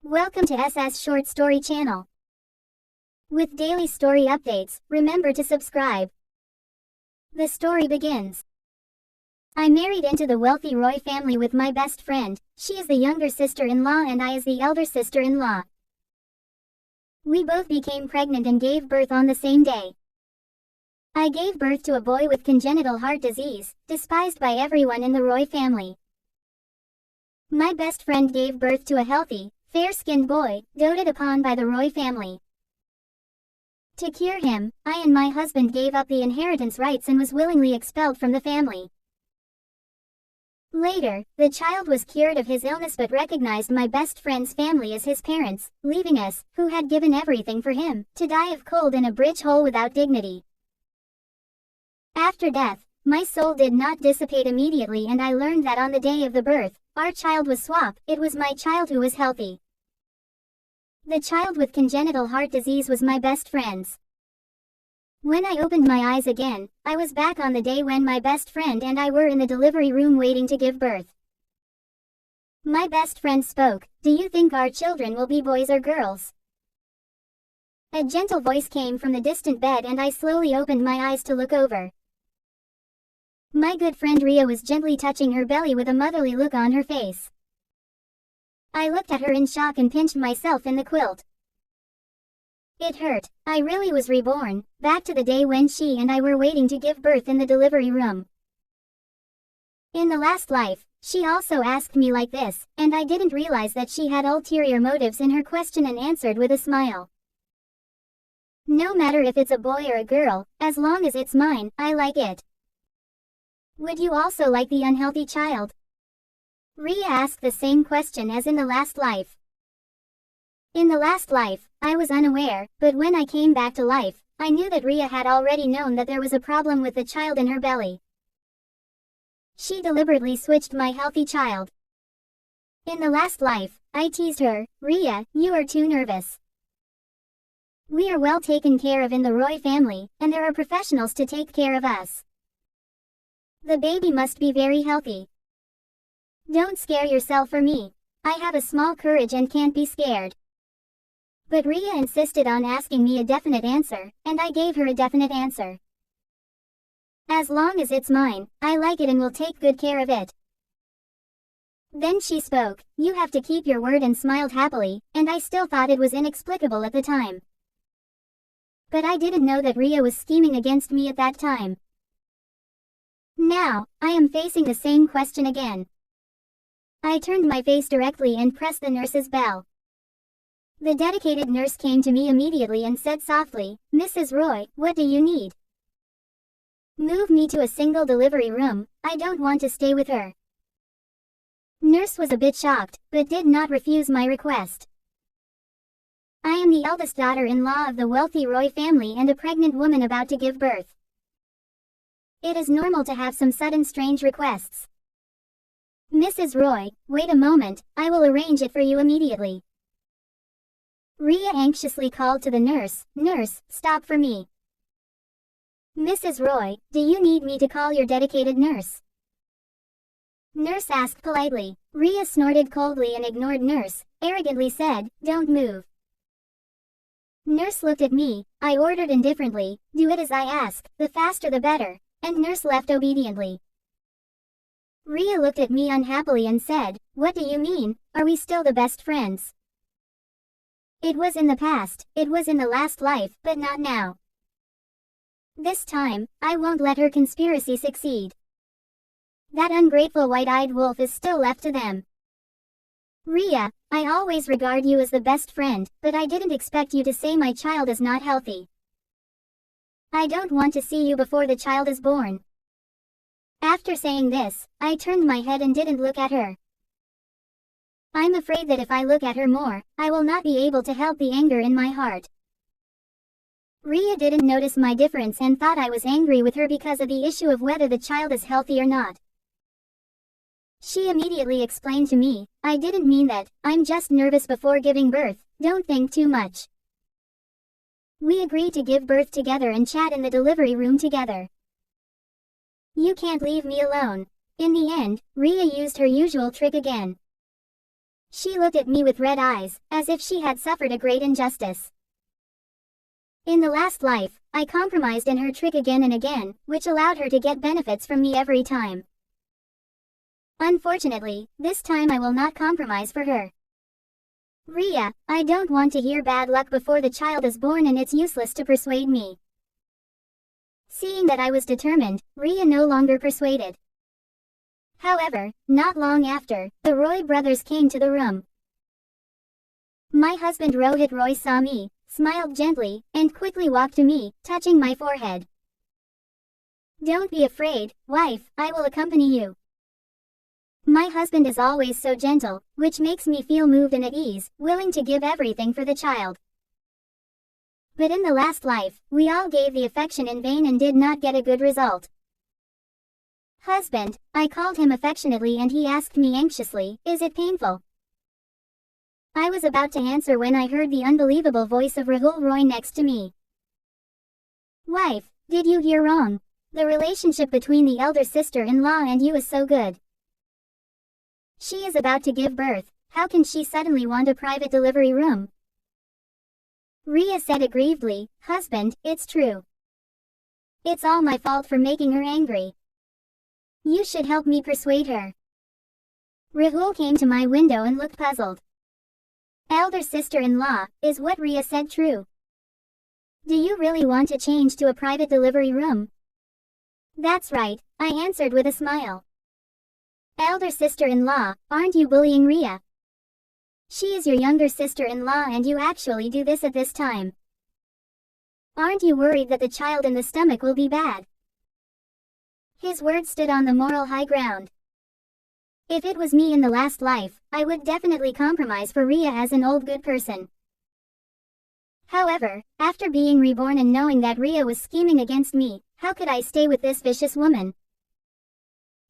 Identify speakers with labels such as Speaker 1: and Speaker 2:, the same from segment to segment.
Speaker 1: Welcome to SS Short Story Channel. With daily story updates, remember to subscribe. The story begins. I married into the wealthy Roy family with my best friend. She is the younger sister-in-law and I is the elder sister-in-law. We both became pregnant and gave birth on the same day. I gave birth to a boy with congenital heart disease, despised by everyone in the Roy family. My best friend gave birth to a healthy, fair-skinned boy, doted upon by the Roy family. To cure him, I and my husband gave up the inheritance rights and was willingly expelled from the family. Later, the child was cured of his illness but recognized my best friend's family as his parents, leaving us, who had given everything for him, to die of cold in a bridge hole without dignity. After death, my soul did not dissipate immediately and I learned that on the day of the birth, our child was swapped. It was my child who was healthy. The child with congenital heart disease was my best friend's. When I opened my eyes again, I was back on the day when my best friend and I were in the delivery room waiting to give birth. My best friend spoke. "Do you think our children will be boys or girls?" A gentle voice came from the distant bed and I slowly opened my eyes to look over. My good friend Ria was gently touching her belly with a motherly look on her face. I looked at her in shock and pinched myself in the quilt. It hurt. I really was reborn, back to the day when she and I were waiting to give birth in the delivery room. In the last life, she also asked me like this, and I didn't realize that she had ulterior motives in her question and answered with a smile. "No matter if it's a boy or a girl, as long as it's mine, I like it. Would you also like the unhealthy child?" Ria asked the same question as in the last life. In the last life, I was unaware, but when I came back to life, I knew that Ria had already known that there was a problem with the child in her belly. She deliberately switched my healthy child. In the last life, I teased her, "Ria, you are too nervous. We are well taken care of in the Roy family, and there are professionals to take care of us. The baby must be very healthy. Don't scare yourself for me. I have a small courage and can't be scared." But Ria insisted on asking me a definite answer, and I gave her a definite answer. "As long as it's mine, I like it and will take good care of it." Then she spoke. "You have to keep your word," and smiled happily, and I still thought it was inexplicable at the time. But I didn't know that Ria was scheming against me at that time. Now, I am facing the same question again. I turned my face directly and pressed the nurse's bell. The dedicated nurse came to me immediately and said softly, "Mrs. Roy, what do you need?" "Move me to a single delivery room, I don't want to stay with her." Nurse was a bit shocked, but did not refuse my request. I am the eldest daughter-in-law of the wealthy Roy family and a pregnant woman about to give birth. It is normal to have some sudden strange requests. "Mrs. Roy, wait a moment, I will arrange it for you immediately." Ria anxiously called to the nurse, "Nurse, stop for me." "Mrs. Roy, do you need me to call your dedicated nurse?" Nurse asked politely. Ria snorted coldly and ignored nurse, arrogantly said, "Don't move." Nurse looked at me. I ordered indifferently, "Do it as I ask, the faster the better," and nurse left obediently. Ria looked at me unhappily and said, "What do you mean? Are we still the best friends?" It was in the past, it was in the last life, but not now. This time, I won't let her conspiracy succeed. That ungrateful white-eyed wolf is still left to them. "Ria, I always regard you as the best friend, but I didn't expect you to say my child is not healthy. I don't want to see you before the child is born." After saying this, I turned my head and didn't look at her. I'm afraid that if I look at her more, I will not be able to help the anger in my heart. Ria didn't notice my difference and thought I was angry with her because of the issue of whether the child is healthy or not. She immediately explained to me, "I didn't mean that, I'm just nervous before giving birth, don't think too much." We agreed to give birth together and chat in the delivery room together. "You can't leave me alone." In the end, Ria used her usual trick again. She looked at me with red eyes, as if she had suffered a great injustice. In the last life, I compromised in her trick again and again, which allowed her to get benefits from me every time. Unfortunately, this time I will not compromise for her. Ria, I don't want to hear bad luck before the child is born, and it's useless to persuade me. Seeing that I was determined, Ria no longer persuaded. However, not long after, the Roy brothers came to the room. My husband Rohit Roy saw me, smiled gently, and quickly walked to me, touching my forehead. Don't be afraid, wife, I will accompany you. My husband is always so gentle, which makes me feel moved and at ease, willing to give everything for the child. But in the last life, we all gave the affection in vain and did not get a good result. Husband, I called him affectionately, and he asked me anxiously, is it painful? I was about to answer when I heard the unbelievable voice of Rahul Roy next to me. Wife, did you hear wrong? The relationship between the elder sister-in-law and you is so good. She is about to give birth, how can she suddenly want a private delivery room? Ria said aggrievedly, husband, it's true. It's all my fault for making her angry. You should help me persuade her. Rahul came to my window and looked puzzled. Elder sister-in-law, is what Ria said true? Do you really want to change to a private delivery room? That's right, I answered with a smile. Elder sister-in-law, aren't you bullying Ria? She is your younger sister-in-law and you actually do this at this time. Aren't you worried that the child in the stomach will be bad? His words stood on the moral high ground. If it was me in the last life, I would definitely compromise for Ria as an old good person. However, after being reborn and knowing that Ria was scheming against me, how could I stay with this vicious woman?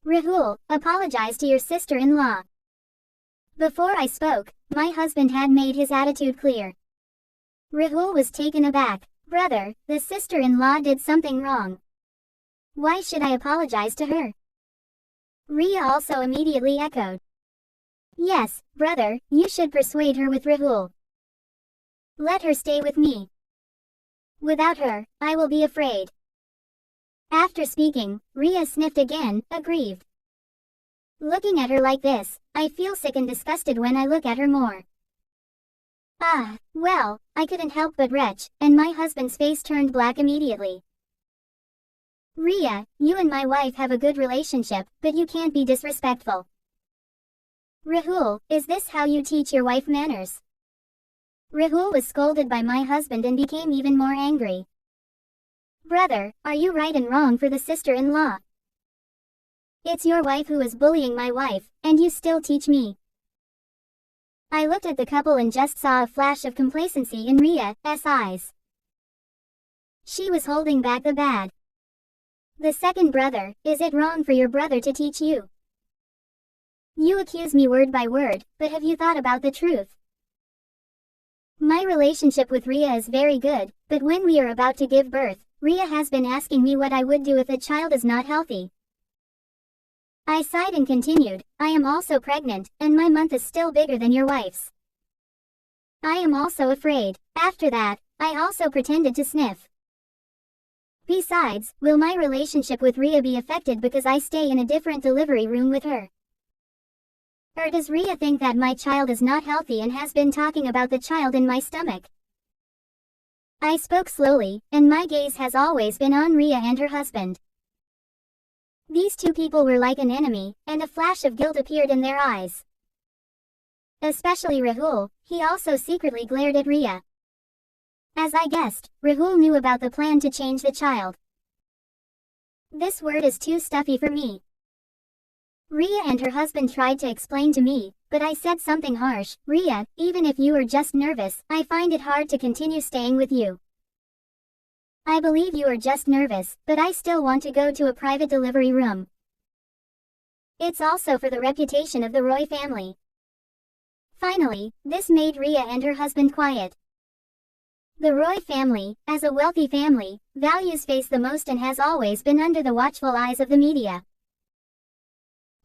Speaker 1: Rahul, apologize to your sister-in-law. Before I spoke, my husband had made his attitude clear. Rahul was taken aback. Brother, the sister-in-law did something wrong. Why should I apologize to her? Ria also immediately echoed. Yes, brother, you should persuade her with Rahul. Let her stay with me. Without her, I will be afraid. After speaking, Ria sniffed again, aggrieved. Looking at her like this, I feel sick and disgusted when I look at her more. Ah, well, I couldn't help but retch, and my husband's face turned black immediately. Ria, you and my wife have a good relationship, but you can't be disrespectful. Rahul, is this how you teach your wife manners? Rahul was scolded by my husband and became even more angry. Brother, are you right and wrong for the sister-in-law? It's your wife who is bullying my wife, and you still teach me. I looked at the couple and just saw a flash of complacency in Ria's eyes. She was holding back the bad. The second brother, is it wrong for your brother to teach you? You accuse me word by word, but have you thought about the truth? My relationship with Ria is very good, but when we are about to give birth, Ria has been asking me what I would do if the child is not healthy. I sighed and continued, I am also pregnant, and my month is still bigger than your wife's. I am also afraid. After that, I also pretended to sniff. Besides, will my relationship with Ria be affected because I stay in a different delivery room with her? Or does Ria think that my child is not healthy and has been talking about the child in my stomach? I spoke slowly, and my gaze has always been on Ria and her husband. These two people were like an enemy, and a flash of guilt appeared in their eyes. Especially Rahul, he also secretly glared at Ria. As I guessed, Rahul knew about the plan to change the child. This word is too stuffy for me. Ria and her husband tried to explain to me, but I said something harsh. Ria, even if you are just nervous, I find it hard to continue staying with you. I believe you are just nervous, but I still want to go to a private delivery room. It's also for the reputation of the Roy family. Finally, this made Ria and her husband quiet. The Roy family, as a wealthy family, values face the most and has always been under the watchful eyes of the media.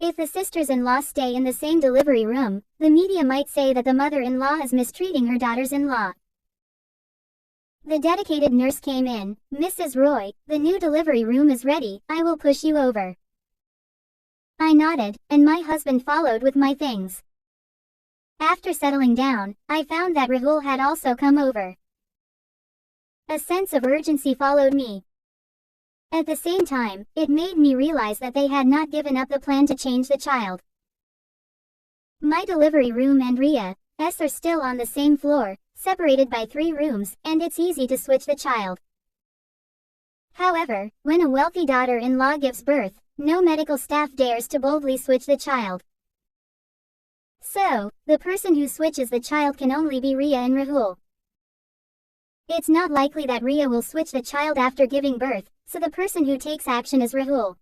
Speaker 1: If the sisters-in-law stay in the same delivery room, the media might say that the mother-in-law is mistreating her daughters-in-law. The dedicated nurse came in. "Mrs. Roy, the new delivery room is ready, I will push you over." I nodded, and my husband followed with my things. After settling down, I found that Rahul had also come over. A sense of urgency followed me. At the same time, it made me realize that they had not given up the plan to change the child. My delivery room and Ria's are still on the same floor, separated by 3 rooms, and it's easy to switch the child. However, when a wealthy daughter-in-law gives birth, no medical staff dares to boldly switch the child. So, the person who switches the child can only be Ria and Rahul. It's not likely that Ria will switch the child after giving birth, so the person who takes action is Rahul.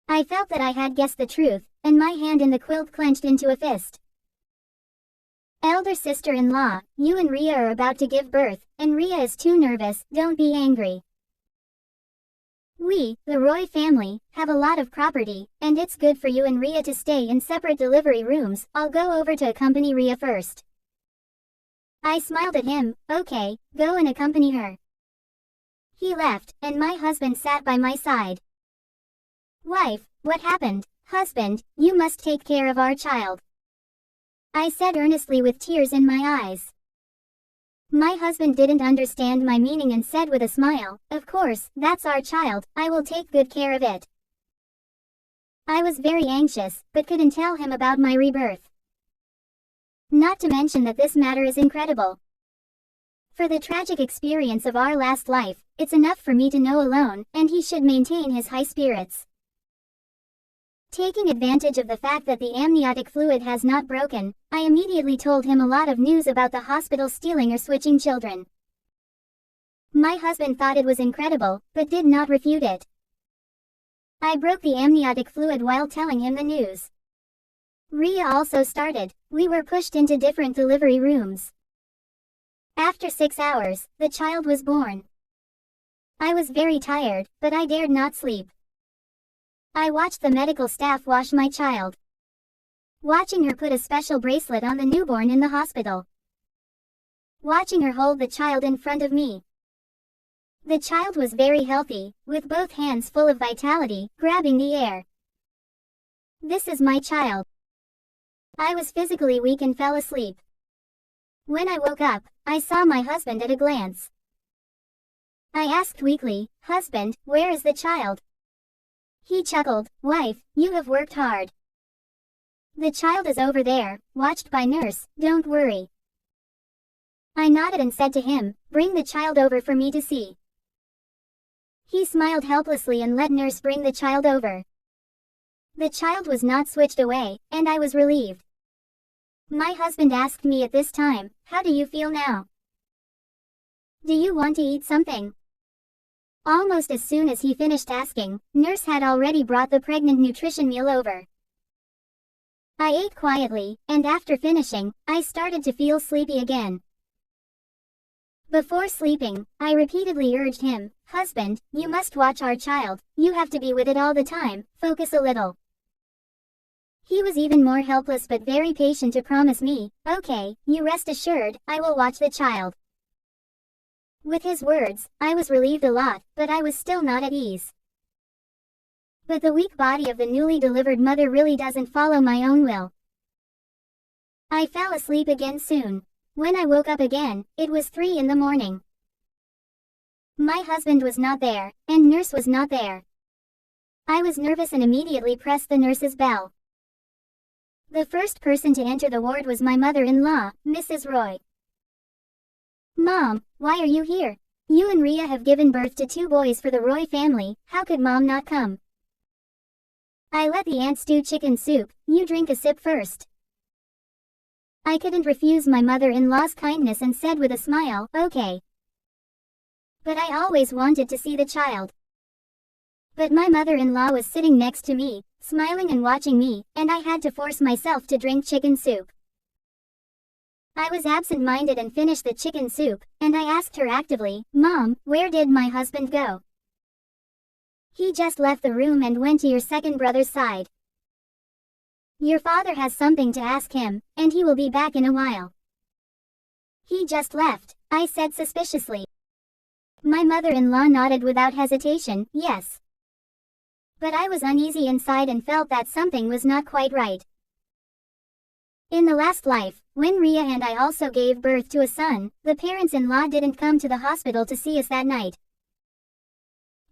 Speaker 1: I felt that I had guessed the truth, and my hand in the quilt clenched into a fist. "Elder sister-in-law, you and Ria are about to give birth, and Ria is too nervous, don't be angry. We, the Roy family, have a lot of property, and it's good for you and Ria to stay in separate delivery rooms. I'll go over to accompany Ria first." I smiled at him. "Okay, go and accompany her." He left, and my husband sat by my side. "Wife, what happened?" "Husband, you must take care of our child," I said earnestly with tears in my eyes. My husband didn't understand my meaning and said with a smile, "Of course, that's our child, I will take good care of it." I was very anxious, but couldn't tell him about my rebirth. Not to mention that this matter is incredible. For the tragic experience of our last life, it's enough for me to know alone, and he should maintain his high spirits. Taking advantage of the fact that the amniotic fluid has not broken, I immediately told him a lot of news about the hospital stealing or switching children. My husband thought it was incredible, but did not refute it. I broke the amniotic fluid while telling him the news. Ria also started. We were pushed into different delivery rooms. After 6 hours, the child was born. I was very tired, but I dared not sleep. I watched the medical staff wash my child. Watching her put a special bracelet on the newborn in the hospital. Watching her hold the child in front of me. The child was very healthy, with both hands full of vitality, grabbing the air. This is my child. I was physically weak and fell asleep. When I woke up, I saw my husband at a glance. I asked weakly, "Husband, where is the child?" He chuckled, "Wife, you have worked hard. The child is over there, watched by nurse, don't worry." I nodded and said to him, "Bring the child over for me to see." He smiled helplessly and let nurse bring the child over. The child was not switched away, and I was relieved. My husband asked me at this time, "How do you feel now? Do you want to eat something?" Almost as soon as he finished asking, nurse had already brought the pregnant nutrition meal over. I ate quietly, and after finishing, I started to feel sleepy again. Before sleeping, I repeatedly urged him, "Husband, you must watch our child, you have to be with it all the time, focus a little." He was even more helpless but very patient to promise me, "Okay, you rest assured, I will watch the child." With his words, I was relieved a lot, but I was still not at ease. But the weak body of the newly delivered mother really doesn't follow my own will. I fell asleep again soon. When I woke up again, it was 3 in the morning. My husband was not there, and nurse was not there. I was nervous and immediately pressed the nurse's bell. The first person to enter the ward was my mother-in-law, Mrs. Roy. "Mom, why are you here? You and Ria have given birth to 2 boys for the Roy family, how could Mom not come?" "I let the aunt stew chicken soup, you drink a sip first." I couldn't refuse my mother-in-law's kindness and said with a smile, "Okay." But I always wanted to see the child. But my mother-in-law was sitting next to me, smiling and watching me, and I had to force myself to drink chicken soup. I was absent-minded and finished the chicken soup, and I asked her actively, "Mom, where did my husband go?" He just left the room and went to your second brother's side. Your father has something to ask him, and he will be back in a while. He just left, I said suspiciously. My mother-in-law nodded without hesitation, yes. But I was uneasy inside and felt that something was not quite right. In the last life, when Ria and I also gave birth to a son, the parents-in-law didn't come to the hospital to see us that night.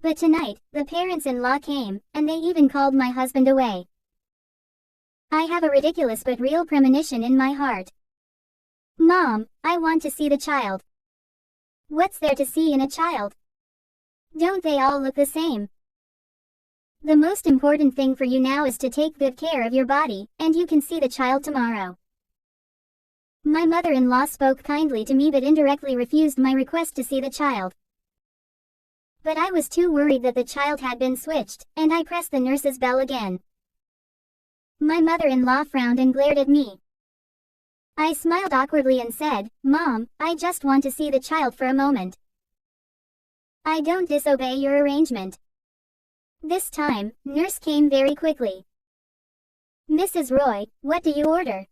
Speaker 1: But tonight, the parents-in-law came, and they even called my husband away. I have a ridiculous but real premonition in my heart. Mom, I want to see the child. What's there to see in a child? Don't they all look the same? The most important thing for you now is to take good care of your body, and you can see the child tomorrow. My mother-in-law spoke kindly to me but indirectly refused my request to see the child. But I was too worried that the child had been switched, and I pressed the nurse's bell again. My mother-in-law frowned and glared at me. I smiled awkwardly and said, Mom, I just want to see the child for a moment. I don't disobey your arrangement. This time, nurse came very quickly. Mrs. Roy, what do you order?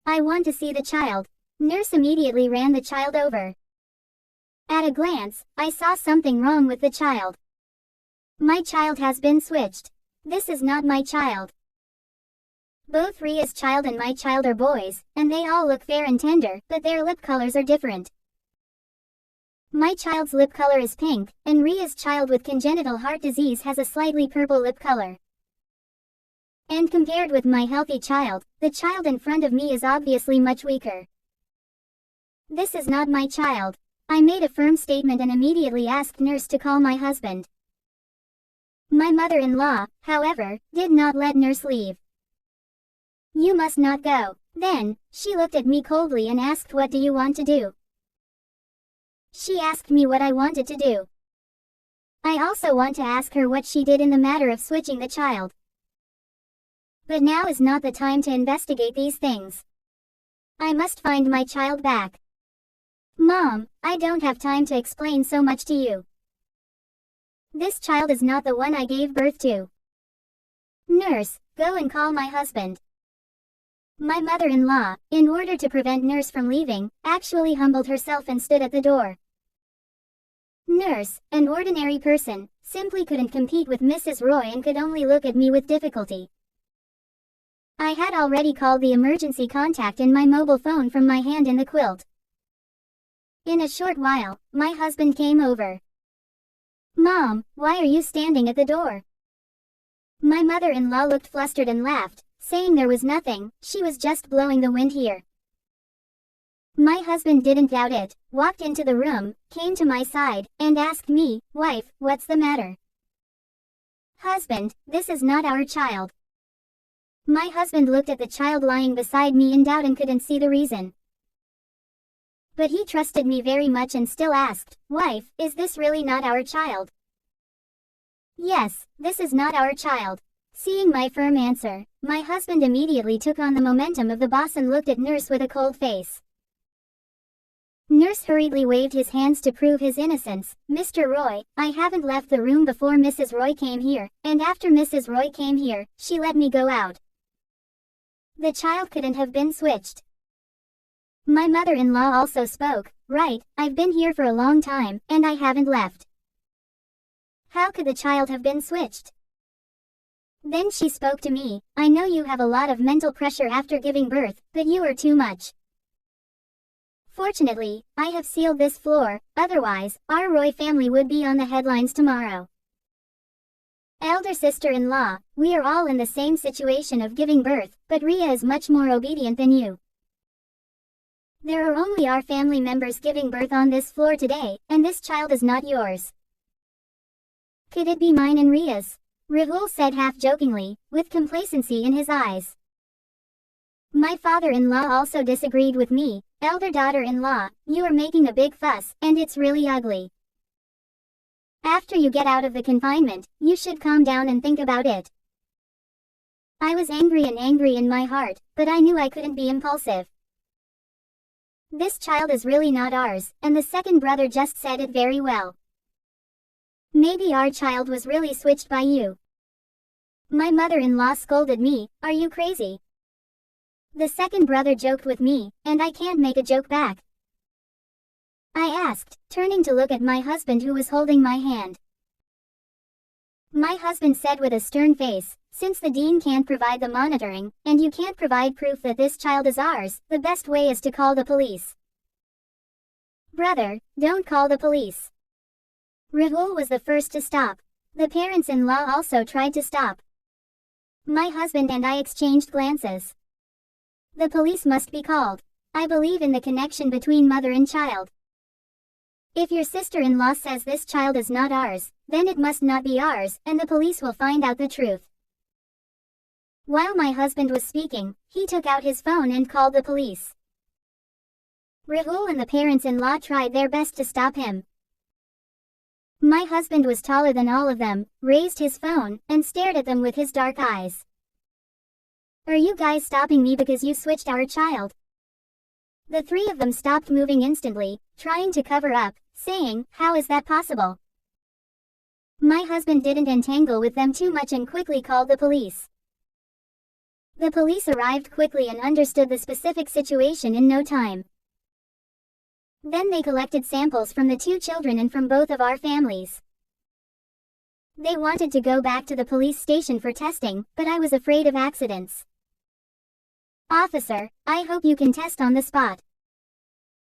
Speaker 1: I want to see the child. Nurse immediately ran the child over. At a glance, I saw something wrong with the child. My child has been switched. This is not my child. Both Ria's child and my child are boys, and they all look fair and tender, but their lip colors are different. My child's lip color is pink, and Ria's child with congenital heart disease has a slightly purple lip color. And compared with my healthy child, the child in front of me is obviously much weaker. This is not my child. I made a firm statement and immediately asked nurse to call my husband. My mother-in-law, however, did not let nurse leave. You must not go. Then, she looked at me coldly and asked, what do you want to do? She asked me what I wanted to do. I also want to ask her what she did in the matter of switching the child. But now is not the time to investigate these things. I must find my child back. Mom, I don't have time to explain so much to you. This child is not the one I gave birth to. Nurse, go and call my husband. My mother-in-law, in order to prevent nurse from leaving, actually humbled herself and stood at the door. Nurse, an ordinary person, simply couldn't compete with Mrs. Roy and could only look at me with difficulty. I had already called the emergency contact in my mobile phone from my hand in the quilt. In a short while, my husband came over. Mom, why are you standing at the door? My mother-in-law looked flustered and laughed, saying there was nothing, she was just blowing the wind here. My husband didn't doubt it, walked into the room, came to my side, and asked me, wife, what's the matter? Husband, this is not our child. My husband looked at the child lying beside me in doubt and couldn't see the reason. But he trusted me very much and still asked, wife, is this really not our child? Yes, this is not our child. Seeing my firm answer, my husband immediately took on the momentum of the boss and looked at nurse with a cold face. Nurse hurriedly waved his hands to prove his innocence. Mr. Roy, I haven't left the room before Mrs. Roy came here, and after Mrs. Roy came here, she let me go out. The child couldn't have been switched. My mother-in-law also spoke. Right, I've been here for a long time, and I haven't left. How could the child have been switched? Then she spoke to me. I know you have a lot of mental pressure after giving birth, but you are too much. Fortunately, I have sealed this floor, otherwise, our Roy family would be on the headlines tomorrow. Elder sister-in-law, we are all in the same situation of giving birth, but Ria is much more obedient than you. There are only our family members giving birth on this floor today, and this child is not yours. Could it be mine and Ria's? Rahul said half-jokingly, with complacency in his eyes. My father-in-law also disagreed with me. Elder daughter-in-law, you are making a big fuss, and it's really ugly. After you get out of the confinement, you should calm down and think about it. I was angry in my heart, but I knew I couldn't be impulsive. This child is really not ours, and the second brother just said it very well. Maybe our child was really switched by you. My mother-in-law scolded me, are you crazy? The second brother joked with me, and I can't make a joke back. I asked, turning to look at my husband who was holding my hand. My husband said with a stern face, since the dean can't provide the monitoring, and you can't provide proof that this child is ours, the best way is to call the police. Brother, don't call the police. Rahul was the first to stop. The parents-in-law also tried to stop. My husband and I exchanged glances. The police must be called. I believe in the connection between mother and child. If your sister-in-law says this child is not ours, then it must not be ours, and the police will find out the truth. While my husband was speaking, he took out his phone and called the police. Rahul and the parents-in-law tried their best to stop him. My husband was taller than all of them, raised his phone, and stared at them with his dark eyes. Are you guys stopping me because you switched our child? The three of them stopped moving instantly, trying to cover up, saying, how is that possible? My husband didn't entangle with them too much and quickly called the police. The police arrived quickly and understood the specific situation in no time. Then they collected samples from the two children and from both of our families. They wanted to go back to the police station for testing, but I was afraid of accidents. Officer, I hope you can test on the spot.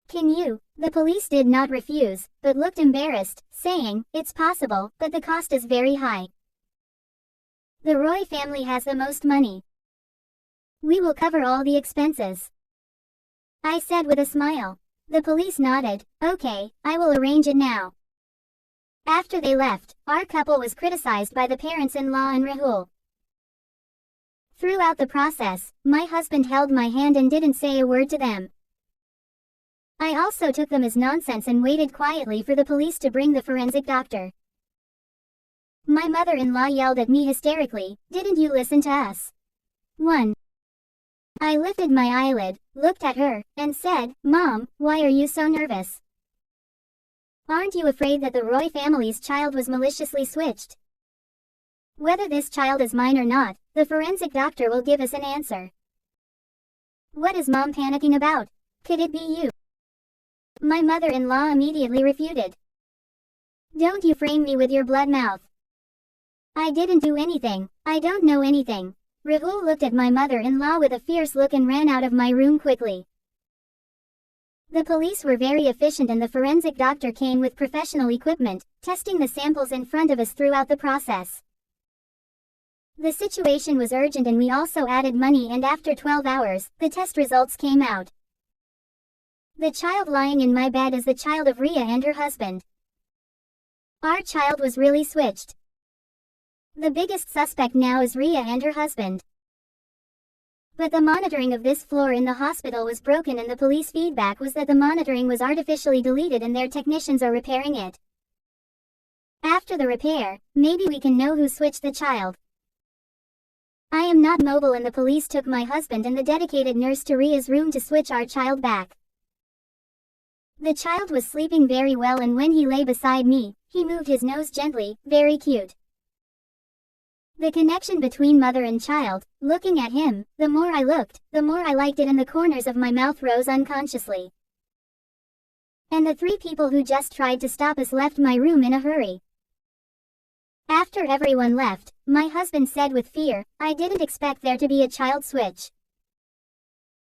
Speaker 1: Can you? The police did not refuse, but looked embarrassed, saying, it's possible, but the cost is very high. The Roy family has the most money. We will cover all the expenses. I said with a smile. The police nodded, okay, I will arrange it now. After they left, our couple was criticized by the parents-in-law and Rahul. Throughout the process, my husband held my hand and didn't say a word to them. I also took them as nonsense and waited quietly for the police to bring the forensic doctor. My mother-in-law yelled at me hysterically, didn't you listen to us? 1. I lifted my eyelid, looked at her, and said, Mom, why are you so nervous? Aren't you afraid that the Roy family's child was maliciously switched? Whether this child is mine or not, the forensic doctor will give us an answer. What is Mom panicking about? Could it be you? My mother-in-law immediately refuted. Don't you frame me with your blood mouth. I didn't do anything, I don't know anything. Rahul looked at my mother-in-law with a fierce look and ran out of my room quickly. The police were very efficient and the forensic doctor came with professional equipment, testing the samples in front of us throughout the process. The situation was urgent and we also added money, and after 12 hours, the test results came out. The child lying in my bed is the child of Ria and her husband. Our child was really switched. The biggest suspect now is Ria and her husband. But the monitoring of this floor in the hospital was broken and the police feedback was that the monitoring was artificially deleted and their technicians are repairing it. After the repair, maybe we can know who switched the child. I am not mobile and the police took my husband and the dedicated nurse to Ria's room to switch our child back. The child was sleeping very well and when he lay beside me, he moved his nose gently, very cute. The connection between mother and child, looking at him, the more I looked, the more I liked it and the corners of my mouth rose unconsciously. And the three people who just tried to stop us left my room in a hurry. After everyone left, my husband said with fear, I didn't expect there to be a child switch.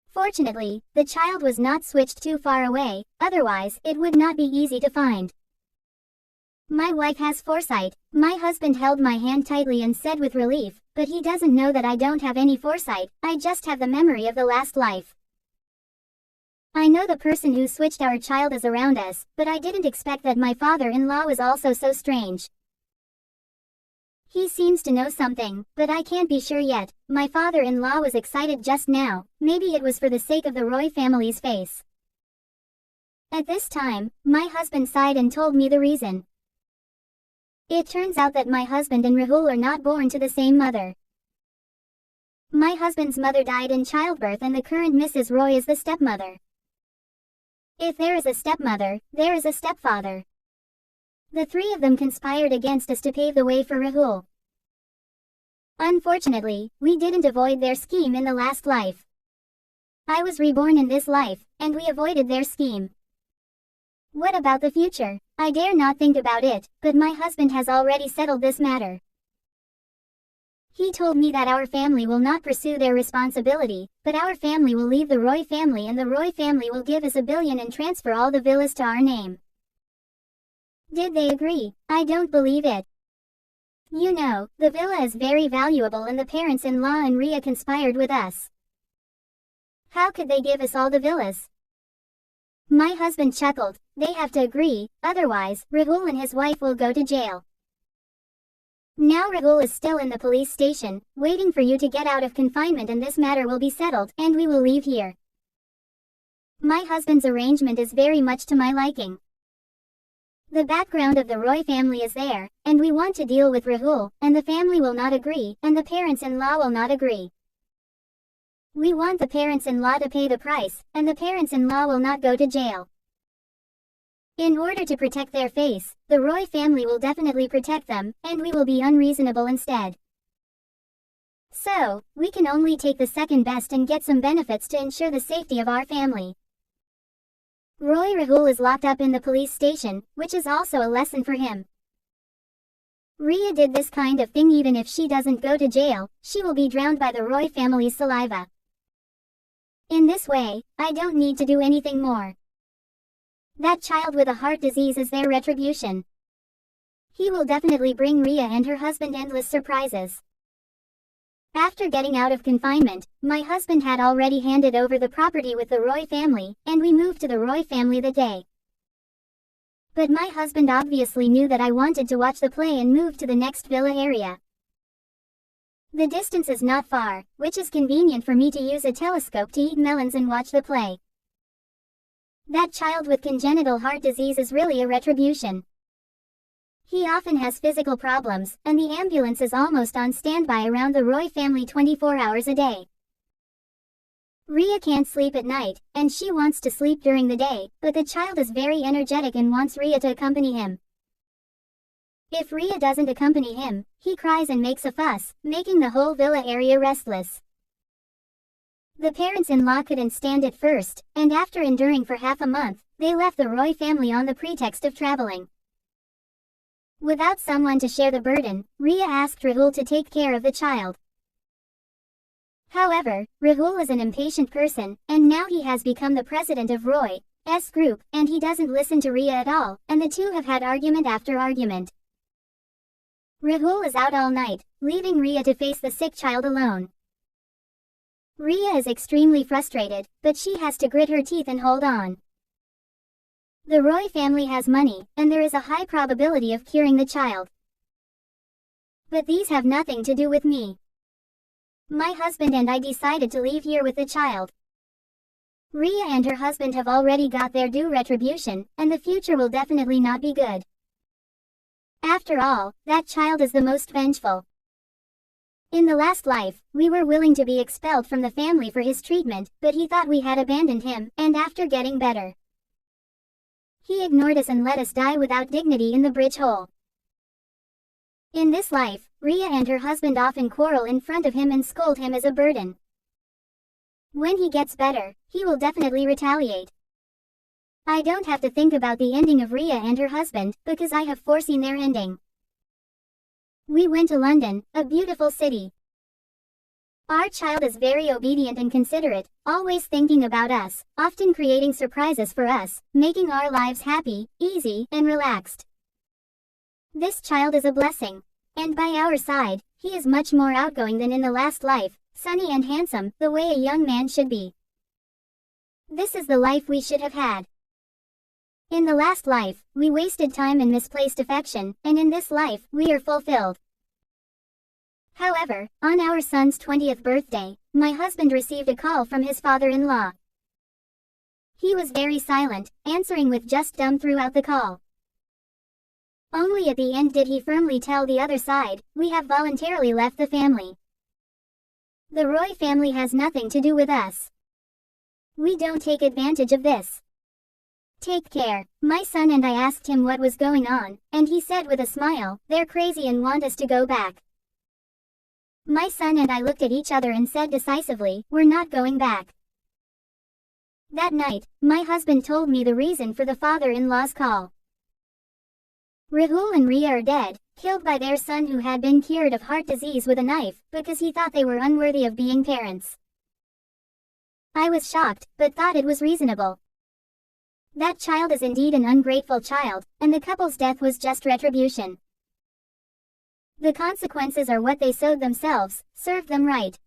Speaker 1: Fortunately, the child was not switched too far away, otherwise, it would not be easy to find. My wife has foresight. My husband held my hand tightly and said with relief, but he doesn't know that I don't have any foresight, I just have the memory of the last life. I know the person who switched our child is around us, but I didn't expect that my father-in-law was also so strange. He seems to know something, but I can't be sure yet. My father-in-law was excited just now, maybe it was for the sake of the Roy family's face. At this time, my husband sighed and told me the reason. It turns out that my husband and Rahul are not born to the same mother. My husband's mother died in childbirth and the current Mrs. Roy is the stepmother. If there is a stepmother, there is a stepfather. The three of them conspired against us to pave the way for Rahul. Unfortunately, we didn't avoid their scheme in the last life. I was reborn in this life, and we avoided their scheme. What about the future? I dare not think about it, but my husband has already settled this matter. He told me that our family will not pursue their responsibility, but our family will leave the Roy family and the Roy family will give us $1 billion and transfer all the villas to our name. Did they agree? I don't believe it. You know, the villa is very valuable and the parents-in-law and Ria conspired with us. How could they give us all the villas? My husband chuckled. They have to agree, otherwise, Rahul and his wife will go to jail. Now Rahul is still in the police station, waiting for you to get out of confinement and this matter will be settled, and we will leave here. My husband's arrangement is very much to my liking. The background of the Roy family is there, and we want to deal with Rahul, and the family will not agree, and the parents-in-law will not agree. We want the parents-in-law to pay the price, and the parents-in-law will not go to jail. In order to protect their face, the Roy family will definitely protect them, and we will be unreasonable instead. So, we can only take the second best and get some benefits to ensure the safety of our family. Roy Rahul is locked up in the police station, which is also a lesson for him. Ria did this kind of thing. Even if she doesn't go to jail, she will be drowned by the Roy family's saliva. In this way, I don't need to do anything more. That child with a heart disease is their retribution. He will definitely bring Ria and her husband endless surprises. After getting out of confinement, my husband had already handed over the property with the Roy family, and we moved to the Roy family that day. But my husband obviously knew that I wanted to watch the play and moved to the next villa area. The distance is not far, which is convenient for me to use a telescope to eat melons and watch the play. That child with congenital heart disease is really a retribution. He often has physical problems, and the ambulance is almost on standby around the Roy family 24 hours a day. Ria can't sleep at night, and she wants to sleep during the day, but the child is very energetic and wants Ria to accompany him. If Ria doesn't accompany him, he cries and makes a fuss, making the whole villa area restless. The parents-in-law couldn't stand it first, and after enduring for half a month, they left the Roy family on the pretext of traveling. Without someone to share the burden, Ria asked Rahul to take care of the child. However, Rahul is an impatient person, and now he has become the president of Roy's group, and he doesn't listen to Ria at all, and the two have had argument after argument. Rahul is out all night, leaving Ria to face the sick child alone. Ria is extremely frustrated, but she has to grit her teeth and hold on. The Roy family has money, and there is a high probability of curing the child. But these have nothing to do with me. My husband and I decided to leave here with the child. Ria and her husband have already got their due retribution, and the future will definitely not be good. After all, that child is the most vengeful. In the last life, we were willing to be expelled from the family for his treatment, but he thought we had abandoned him, and after getting better, he ignored us and let us die without dignity in the bridge hole. In this life, Ria and her husband often quarrel in front of him and scold him as a burden. When he gets better, he will definitely retaliate. I don't have to think about the ending of Ria and her husband, because I have foreseen their ending. We went to London, a beautiful city. Our child is very obedient and considerate, always thinking about us, often creating surprises for us, making our lives happy, easy, and relaxed. This child is a blessing. And by our side, he is much more outgoing than in the last life, sunny and handsome, the way a young man should be. This is the life we should have had. In the last life, we wasted time and misplaced affection, and in this life, we are fulfilled. However, on our son's 20th birthday, my husband received a call from his father-in-law. He was very silent, answering with just dumb throughout the call. Only at the end did he firmly tell the other side, "We have voluntarily left the family. The Roy family has nothing to do with us. We don't take advantage of this. Take care, my son. And I asked him what was going on, and he said with a smile, they're crazy and want us to go back. My son and I looked at each other and said decisively, we're not going back. That night, my husband told me the reason for the father-in-law's call. Rahul and Ria are dead, killed by their son who had been cured of heart disease with a knife, because he thought they were unworthy of being parents. I was shocked, but thought it was reasonable. That child is indeed an ungrateful child, and the couple's death was just retribution. The consequences are what they sowed themselves. Serve them right.